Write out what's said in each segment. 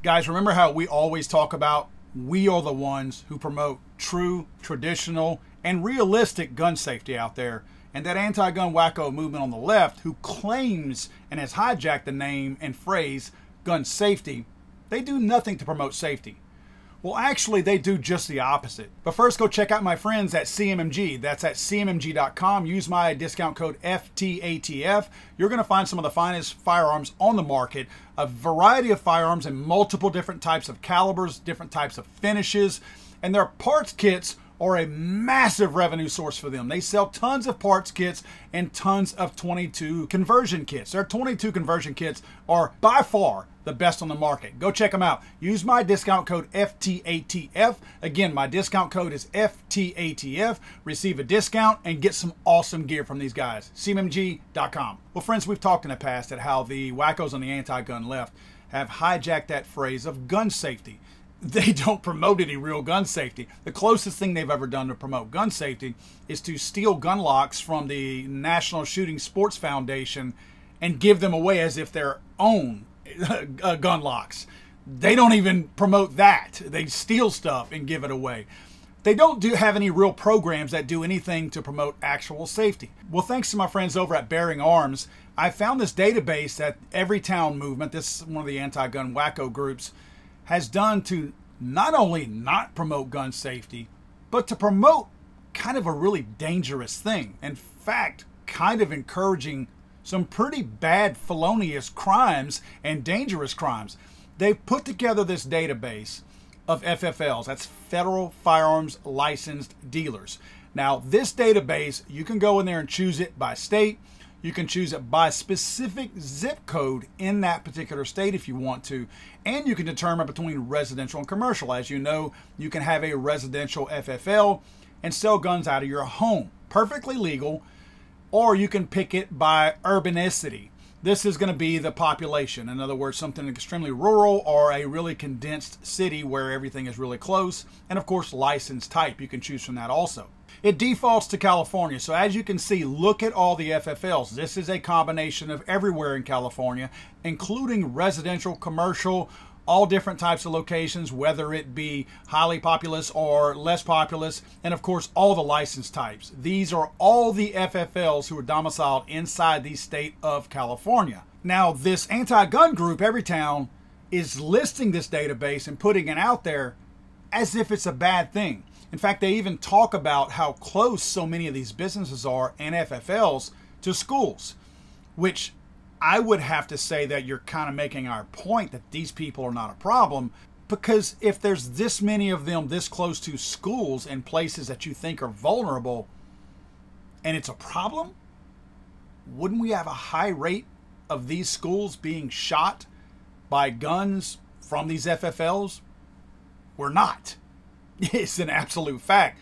Guys, remember how we always talk about we are the ones who promote true, traditional, and realistic gun safety out there, and that anti-gun wacko movement on the left who claims and has hijacked the name and phrase gun safety, they do nothing to promote safety. Well, actually, they do just the opposite. But first, go check out my friends at CMMG. That's at cmmg.com. Use my discount code FTATF. You're going to find some of the finest firearms on the market, a variety of firearms in multiple different types of calibers, different types of finishes, and their parts kits are a massive revenue source for them. They sell tons of parts kits and tons of 22 conversion kits. Their 22 conversion kits are by far the best on the market. Go check them out. Use my discount code FTATF. Again, my discount code is FTATF. Receive a discount and get some awesome gear from these guys. CMMG.com. Well, friends, we've talked in the past at how the wackos on the anti-gun left have hijacked that phrase of gun safety. They don't promote any real gun safety. The closest thing they've ever done to promote gun safety is to steal gun locks from the National Shooting Sports Foundation and give them away as if they're own gun locks. They don't even promote that. They steal stuff and give it away. They don't have any real programs that do anything to promote actual safety. Well, thanks to my friends over at Bearing Arms, I found this database that Everytown Movement, this is one of the anti-gun wacko groups, has done to not only not promote gun safety, but to promote kind of a really dangerous thing. In fact, kind of encouraging some pretty bad felonious crimes and dangerous crimes. They've put together this database of FFLs, that's Federal Firearms Licensed Dealers. Now, this database, you can go in there and choose it by state. You can choose it by specific zip code in that particular state if you want to. And you can determine between residential and commercial. As you know, you can have a residential FFL and sell guns out of your home. Perfectly legal. Or you can pick it by urbanicity. This is going to be the population. In other words, something extremely rural or a really condensed city where everything is really close. And of course, license type. You can choose from that also. It defaults to California. So as you can see, look at all the FFLs. This is a combination of everywhere in California, including residential, commercial, all different types of locations, whether it be highly populous or less populous, and of course, all the license types. These are all the FFLs who are domiciled inside the state of California. Now, this anti-gun group, Everytown, is listing this database and putting it out there as if it's a bad thing. In fact, they even talk about how close so many of these businesses are and FFLs to schools, which I would have to say that you're kind of making our point that these people are not a problem, because if there's this many of them this close to schools and places that you think are vulnerable and it's a problem, wouldn't we have a high rate of these schools being shot by guns from these FFLs? We're not. It's an absolute fact.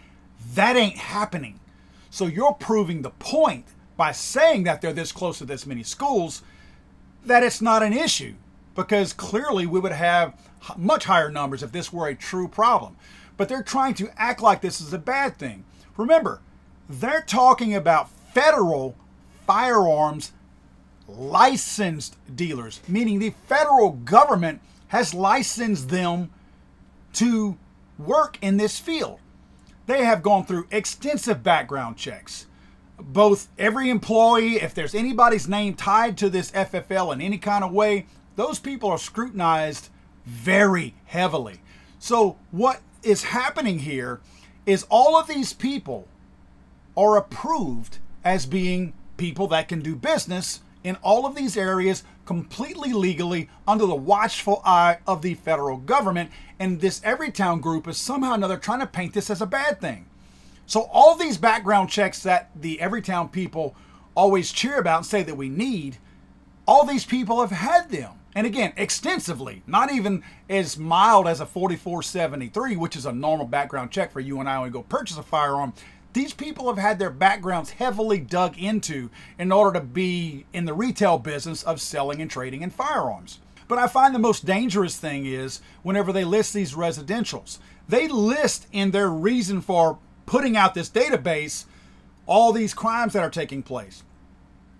That ain't happening. So you're proving the point by saying that they're this close to this many schools that it's not an issue, because clearly we would have much higher numbers if this were a true problem. But they're trying to act like this is a bad thing. Remember, they're talking about federal firearms licensed dealers, meaning the federal government has licensed them to work in this field. They have gone through extensive background checks. Both every employee, if there's anybody's name tied to this FFL in any kind of way, those people are scrutinized very heavily. So what is happening here is all of these people are approved as being people that can do business in all of these areas completely legally under the watchful eye of the federal government. And this Everytown group is somehow or another trying to paint this as a bad thing. So all these background checks that the Everytown people always cheer about and say that we need, all these people have had them. And again, extensively, not even as mild as a 4473, which is a normal background check for you and I when we go purchase a firearm. These people have had their backgrounds heavily dug into in order to be in the retail business of selling and trading in firearms. But I find the most dangerous thing is whenever they list these residentials, they list in their reason for putting out this database all these crimes that are taking place.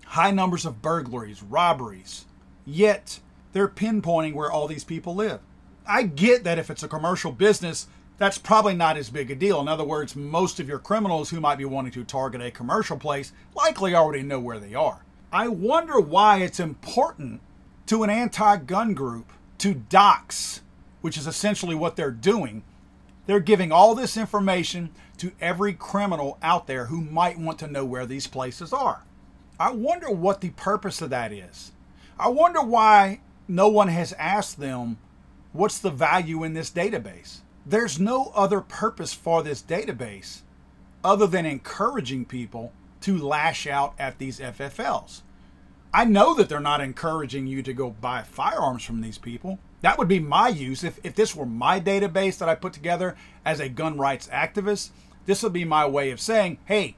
High numbers of burglaries, robberies, yet they're pinpointing where all these people live. I get that if it's a commercial business, that's probably not as big a deal. In other words, most of your criminals who might be wanting to target a commercial place likely already know where they are. I wonder why it's important to an anti-gun group to dox, which is essentially what they're doing. They're giving all this information to every criminal out there who might want to know where these places are. I wonder what the purpose of that is. I wonder why no one has asked them, what's the value in this database? There's no other purpose for this database other than encouraging people to lash out at these FFLs. I know that they're not encouraging you to go buy firearms from these people. That would be my use. If this were my database that I put together as a gun rights activist, this would be my way of saying, hey,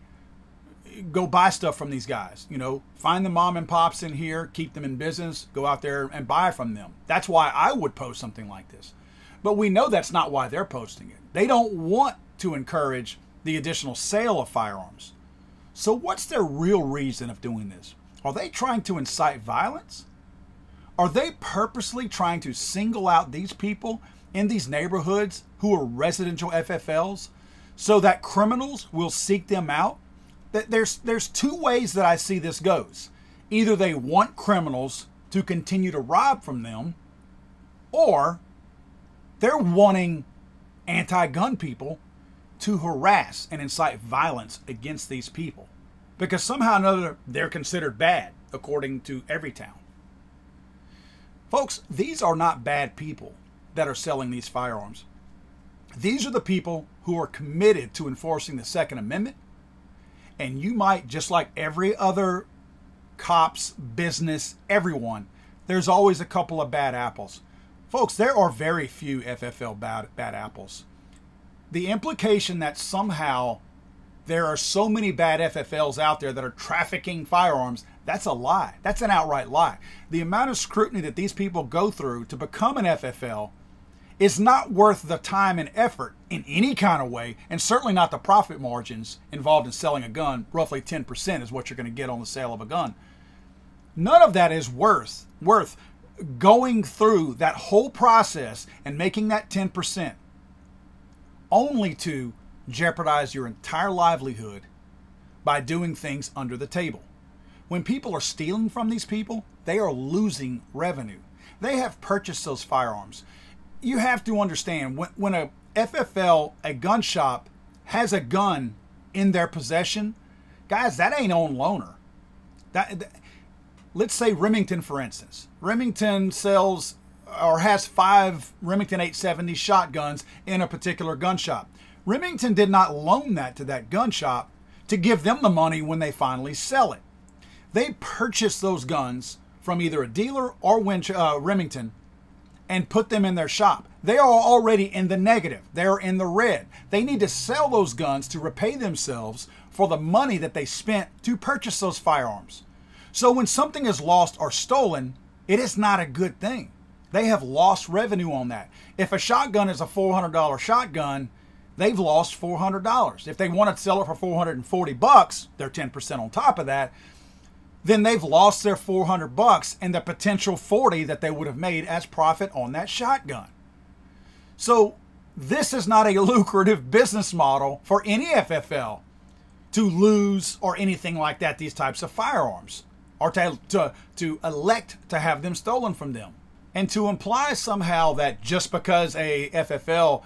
go buy stuff from these guys. You know, find the mom and pops in here, keep them in business, go out there and buy from them. That's why I would post something like this. But we know that's not why they're posting it. They don't want to encourage the additional sale of firearms. So what's their real reason of doing this? Are they trying to incite violence? Are they purposely trying to single out these people in these neighborhoods who are residential FFLs so that criminals will seek them out? There's two ways that I see this goes. Either they want criminals to continue to rob from them, or they're wanting anti-gun people to harass and incite violence against these people. Because somehow or another, they're considered bad, according to Everytown. Folks, these are not bad people that are selling these firearms. These are the people who are committed to enforcing the Second Amendment. And you might, just like every other cops, business, everyone, there's always a couple of bad apples. Folks, there are very few FFL bad apples. The implication that somehow there are so many bad FFLs out there that are trafficking firearms, that's a lie. That's an outright lie. The amount of scrutiny that these people go through to become an FFL is not worth the time and effort in any kind of way, and certainly not the profit margins involved in selling a gun. Roughly 10% is what you're going to get on the sale of a gun. None of that is worth going through that whole process and making that 10% only to jeopardize your entire livelihood by doing things under the table. When people are stealing from these people, they are losing revenue. They have purchased those firearms. You have to understand, when a FFL, a gun shop, has a gun in their possession, guys, that ain't on loaner. Let's say Remington, for instance. Remington sells or has 5 Remington 870 shotguns in a particular gun shop. Remington did not loan that to that gun shop to give them the money when they finally sell it. They purchase those guns from either a dealer or Remington and put them in their shop. They are already in the negative. They're in the red. They need to sell those guns to repay themselves for the money that they spent to purchase those firearms. So when something is lost or stolen, it is not a good thing. They have lost revenue on that. If a shotgun is a $400 shotgun, they've lost $400. If they want to sell it for $440, they're 10% on top of that, then they've lost their $400 and the potential $40 that they would have made as profit on that shotgun. So this is not a lucrative business model for any FFL to lose or anything like that, these types of firearms, or to elect to have them stolen from them. And to imply somehow that just because a FFL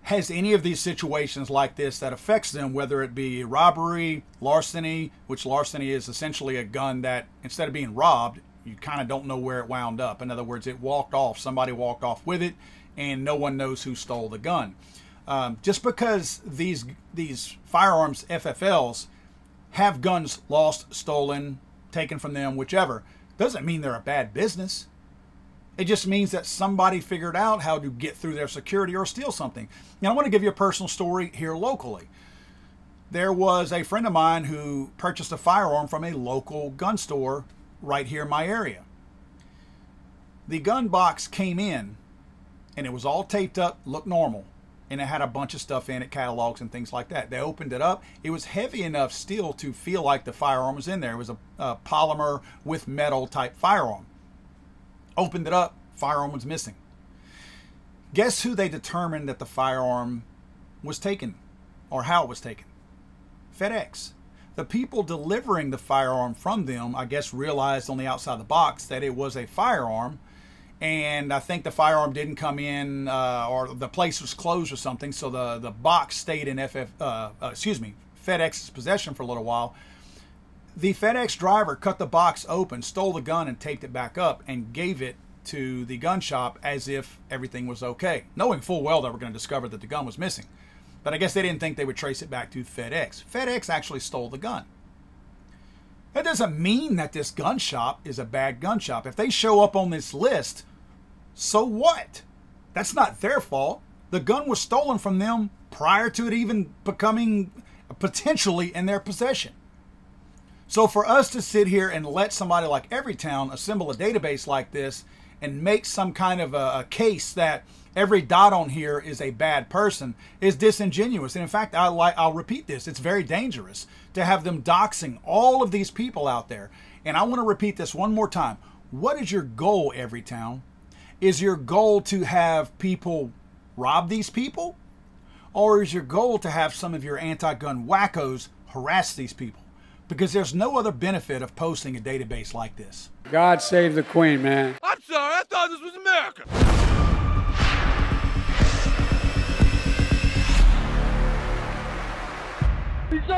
has any of these situations like this that affects them, whether it be robbery, larceny, which larceny is essentially a gun that instead of being robbed, you kind of don't know where it wound up. In other words, it walked off. Somebody walked off with it, and no one knows who stole the gun. Just because these firearms FFLs have guns lost, stolen, taken from them, whichever, doesn't mean they're a bad business. It just means that somebody figured out how to get through their security or steal something. Now, I want to give you a personal story here locally. There was a friend of mine who purchased a firearm from a local gun store right here in my area. The gun box came in, and it was all taped up, looked normal, and it had a bunch of stuff in it, catalogs and things like that. They opened it up. It was heavy enough still to feel like the firearm was in there. It was a polymer with metal type firearm. Opened it up, firearm was missing. Guess who they determined that the firearm was taken, or how it was taken? FedEx. The people delivering the firearm from them, I guess, realized on the outside of the box that it was a firearm, and I think the firearm didn't come in, or the place was closed or something, so the box stayed in FedEx's possession for a little while. The FedEx driver cut the box open, stole the gun, and taped it back up, and gave it to the gun shop as if everything was okay, knowing full well they were going to discover that the gun was missing. But I guess they didn't think they would trace it back to FedEx. FedEx actually stole the gun. That doesn't mean that this gun shop is a bad gun shop. If they show up on this list, so what? That's not their fault. The gun was stolen from them prior to it even becoming potentially in their possession. So for us to sit here and let somebody like Everytown assemble a database like this and make some kind of a case that every dot on here is a bad person is disingenuous. And in fact, I'll repeat this. It's very dangerous to have them doxing all of these people out there. And I want to repeat this one more time. What is your goal, Everytown? Is your goal to have people rob these people? Or is your goal to have some of your anti-gun wackos harass these people? Because there's no other benefit of posting a database like this. God save the Queen, man. I'm sorry, I thought this was America. He's so